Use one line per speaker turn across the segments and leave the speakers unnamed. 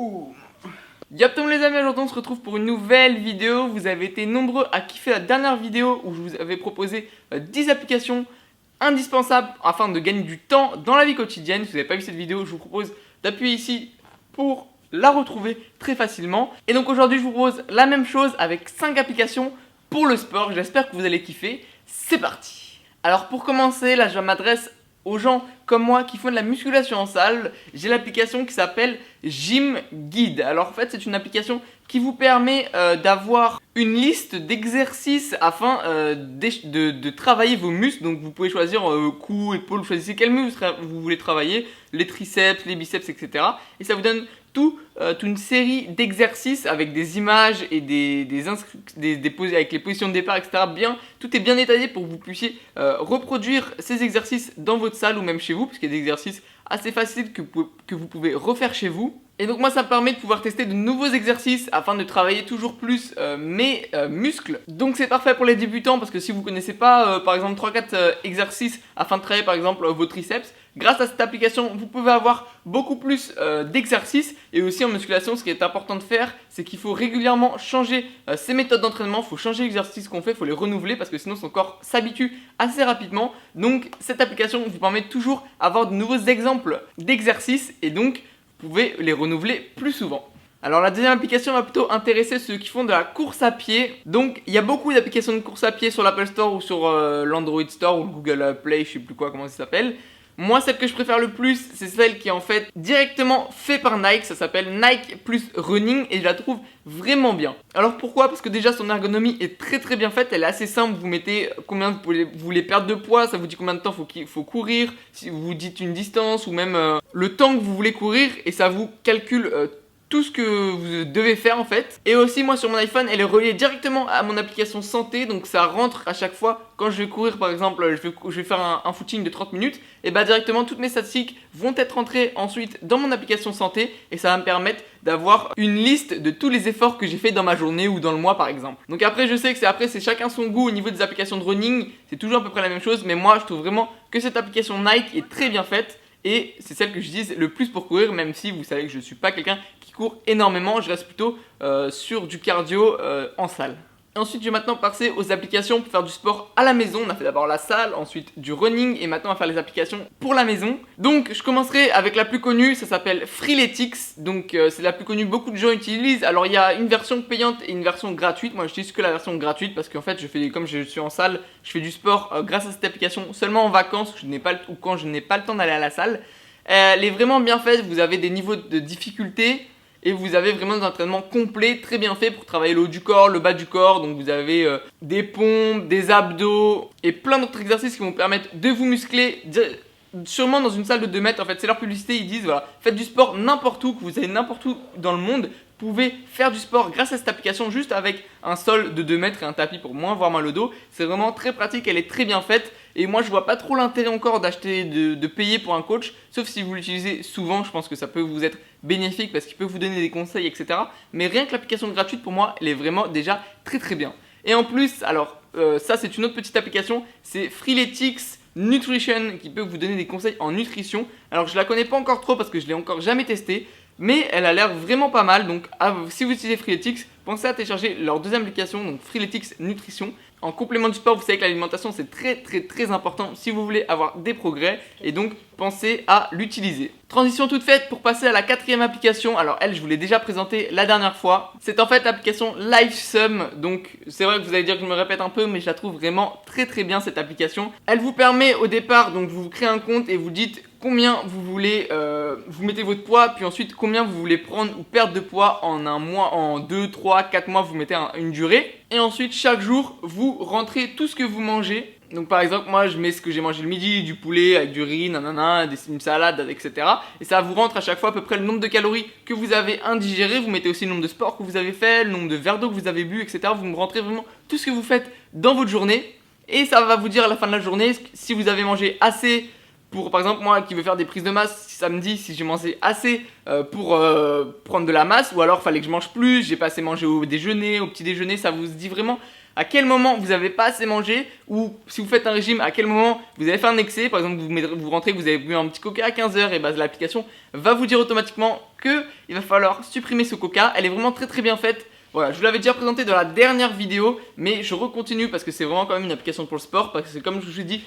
Boum. Yop tout les amis, aujourd'hui on se retrouve pour une nouvelle vidéo. Vous avez été nombreux à kiffer la dernière vidéo où je vous avais proposé 10 applications indispensables afin de gagner du temps dans la vie quotidienne. Si vous n'avez pas vu cette vidéo, je vous propose d'appuyer ici pour la retrouver très facilement. Et donc aujourd'hui je vous propose la même chose avec 5 applications pour le sport. J'espère que vous allez kiffer. C'est parti. Alors pour commencer, là je m'adresse aux gens comme moi qui font de la musculation en salle. J'ai l'application qui s'appelle Gym Guide. Alors en fait c'est une application qui vous permet d'avoir une liste d'exercices afin de travailler vos muscles. Donc vous pouvez choisir cou, épaule, vous choisissez quel muscle vous voulez travailler, les triceps, les biceps, etc. Et ça vous donne toute une série d'exercices avec des images et avec les positions de départ, etc. Tout est bien détaillé pour que vous puissiez reproduire ces exercices dans votre salle ou même chez vous, parce qu'il y a des exercices assez faciles que vous pouvez refaire chez vous. Et donc moi ça me permet de pouvoir tester de nouveaux exercices afin de travailler toujours plus mes muscles. Donc c'est parfait pour les débutants parce que si vous ne connaissez pas par exemple 3-4 exercices afin de travailler par exemple vos triceps, grâce à cette application vous pouvez avoir beaucoup plus d'exercices. Et aussi en musculation ce qui est important de faire c'est qu'il faut régulièrement changer ses méthodes d'entraînement, il faut changer l'exercice qu'on fait, il faut les renouveler parce que sinon son corps s'habitue assez rapidement. Donc cette application vous permet toujours d'avoir de nouveaux exemples d'exercices et donc vous pouvez les renouveler plus souvent. Alors la deuxième application va plutôt intéresser ceux qui font de la course à pied. Donc il y a beaucoup d'applications de course à pied sur l'Apple Store ou sur l'Android Store ou le Google Play, je sais plus quoi, comment ça s'appelle. Moi celle que je préfère le plus c'est celle qui est en fait directement faite par Nike. Ça s'appelle Nike Plus Running et je la trouve vraiment bien. Alors pourquoi? Parce que déjà son ergonomie est très bien faite. Elle est assez simple, vous mettez combien vous voulez perdre de poids, ça vous dit combien de temps il faut courir, si vous dites une distance ou même le temps que vous voulez courir et ça vous calcule tout ce que vous devez faire en fait. Et aussi moi sur mon iPhone elle est reliée directement à mon application santé. Donc ça rentre à chaque fois quand je vais courir par exemple, je vais faire un footing de 30 minutes. Et bah directement toutes mes statistiques vont être rentrées ensuite dans mon application santé. Et ça va me permettre d'avoir une liste de tous les efforts que j'ai fait dans ma journée ou dans le mois par exemple. Donc après je sais que c'est chacun son goût au niveau des applications de running. C'est toujours à peu près la même chose. Mais moi je trouve vraiment que cette application Nike est très bien faite. Et c'est celle que j'utilise le plus pour courir, même si vous savez que je ne suis pas quelqu'un qui court énormément, je reste plutôt sur du cardio en salle. Et ensuite je vais maintenant passer aux applications pour faire du sport à la maison. On a fait d'abord la salle, ensuite du running et maintenant on va faire les applications pour la maison. Donc je commencerai avec la plus connue, ça s'appelle Freeletics. Donc c'est la plus connue, beaucoup de gens utilisent. Alors il y a une version payante et une version gratuite. Moi j'utilise que la version gratuite parce qu'en fait comme je suis en salle, je fais du sport grâce à cette application seulement en vacances ou quand je n'ai pas le temps d'aller à la salle. Elle est vraiment bien faite, vous avez des niveaux de difficulté. Et vous avez vraiment des entraînements complets, très bien faits pour travailler le haut du corps, le bas du corps. Donc vous avez des pompes, des abdos et plein d'autres exercices qui vont permettre de vous muscler. Sûrement dans une salle de 2 mètres, en fait c'est leur publicité, ils disent voilà, faites du sport n'importe où, que vous allez n'importe où dans le monde. Vous pouvez faire du sport grâce à cette application juste avec un sol de 2 mètres et un tapis pour moins avoir mal au dos. C'est vraiment très pratique, elle est très bien faite. Et moi je vois pas trop l'intérêt encore d'acheter, de payer pour un coach. Sauf si vous l'utilisez souvent, je pense que ça peut vous être bénéfique parce qu'il peut vous donner des conseils, etc. Mais rien que l'application gratuite pour moi, elle est vraiment déjà très bien. Et en plus, alors ça c'est une autre petite application, c'est Freeletics Nutrition qui peut vous donner des conseils en nutrition. Alors je la connais pas encore trop parce que je l'ai encore jamais testé. Mais elle a l'air vraiment pas mal, donc si vous utilisez Freeletics, pensez à télécharger leur deuxième application, donc Freeletics Nutrition. En complément du sport, vous savez que l'alimentation c'est très important si vous voulez avoir des progrès et donc pensez à l'utiliser. Transition toute faite pour passer à la quatrième application. Alors elle, je vous l'ai déjà présentée la dernière fois. C'est en fait l'application LiveSum. Donc c'est vrai que vous allez dire que je me répète un peu, mais je la trouve vraiment très bien cette application. Elle vous permet au départ, donc vous créez un compte et vous dites combien vous voulez, vous mettez votre poids, puis ensuite combien vous voulez prendre ou perdre de poids en un mois, en 2, 3, 4 mois, vous mettez une durée. Et ensuite chaque jour, vous rentrez tout ce que vous mangez. Donc par exemple, moi je mets ce que j'ai mangé le midi, du poulet avec du riz, une salade, etc. Et ça vous rentre à chaque fois à peu près le nombre de calories que vous avez indigéré. Vous mettez aussi le nombre de sports que vous avez fait, le nombre de verres d'eau que vous avez bu, etc. Vous me rentrez vraiment tout ce que vous faites dans votre journée. Et ça va vous dire à la fin de la journée si vous avez mangé assez. Pour par exemple moi qui veux faire des prises de masse, ça me dit si j'ai mangé assez pour prendre de la masse ou alors fallait que je mange plus, j'ai pas assez mangé au déjeuner, au petit déjeuner, ça vous dit vraiment à quel moment vous n'avez pas assez mangé ou si vous faites un régime, à quel moment vous avez fait un excès. Par exemple vous rentrez, vous avez bu un petit coca à 15h et bah, l'application va vous dire automatiquement qu'il va falloir supprimer ce coca. Elle est vraiment très très bien faite. Voilà, je vous l'avais déjà présenté dans la dernière vidéo, mais je recontinue parce que c'est vraiment quand même une application pour le sport. Parce que comme je vous ai dit,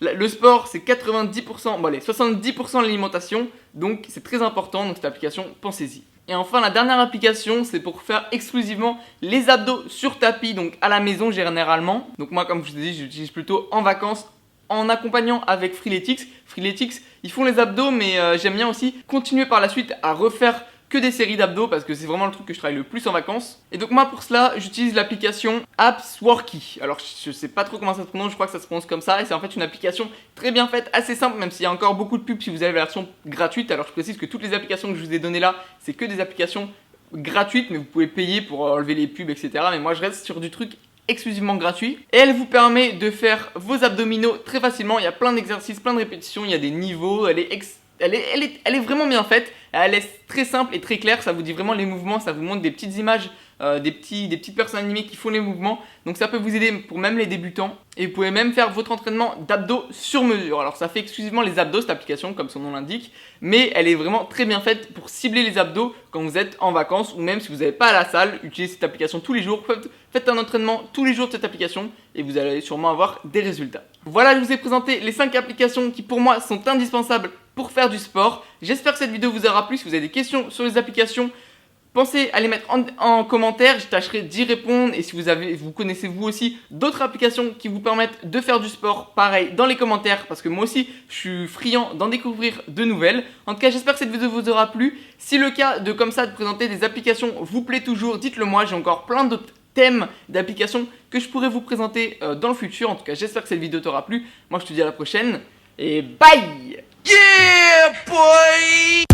le sport c'est 90%, bon allez, 70% de l'alimentation, donc c'est très important, donc cette application, pensez-y. Et enfin la dernière application, c'est pour faire exclusivement les abdos sur tapis, donc à la maison généralement. Donc moi comme je vous ai dit, j'utilise plutôt en vacances, en accompagnant avec Freeletics. Freeletics, ils font les abdos, mais j'aime bien aussi continuer par la suite à refaire que des séries d'abdos parce que c'est vraiment le truc que je travaille le plus en vacances. Et donc moi pour cela j'utilise l'application Appsworky. Alors je sais pas trop comment ça se prononce, je crois que ça se prononce comme ça. Et c'est en fait une application très bien faite, assez simple, même s'il y a encore beaucoup de pubs si vous avez la version gratuite. Alors je précise que toutes les applications que je vous ai données là, c'est que des applications gratuites, mais vous pouvez payer pour enlever les pubs, etc. Mais moi je reste sur du truc exclusivement gratuit. Et elle vous permet de faire vos abdominaux très facilement. Il y a plein d'exercices, plein de répétitions, il y a des niveaux, elle est vraiment bien faite, elle est très simple et très claire, ça vous dit vraiment les mouvements, ça vous montre des petites images, des petites personnes animées qui font les mouvements, donc ça peut vous aider pour même les débutants. Et vous pouvez même faire votre entraînement d'abdos sur mesure. Alors ça fait exclusivement les abdos cette application comme son nom l'indique, mais elle est vraiment très bien faite pour cibler les abdos quand vous êtes en vacances ou même si vous n'avez pas à la salle, utilisez cette application tous les jours, faites un entraînement tous les jours de cette application et vous allez sûrement avoir des résultats. Voilà, je vous ai présenté les 5 applications qui pour moi sont indispensables pour faire du sport. J'espère que cette vidéo vous aura plu. Si vous avez des questions sur les applications, pensez à les mettre en commentaire, je tâcherai d'y répondre. Et si vous connaissez vous aussi d'autres applications qui vous permettent de faire du sport, pareil dans les commentaires, parce que moi aussi je suis friand d'en découvrir de nouvelles. En tout cas, j'espère que cette vidéo vous aura plu. Si le cas de comme ça de présenter des applications vous plaît toujours, dites-le moi, j'ai encore plein d'autres thèmes d'applications que je pourrais vous présenter dans le futur. En tout cas, j'espère que cette vidéo t'aura plu. Moi, je te dis à la prochaine et bye!
Yeah, boy!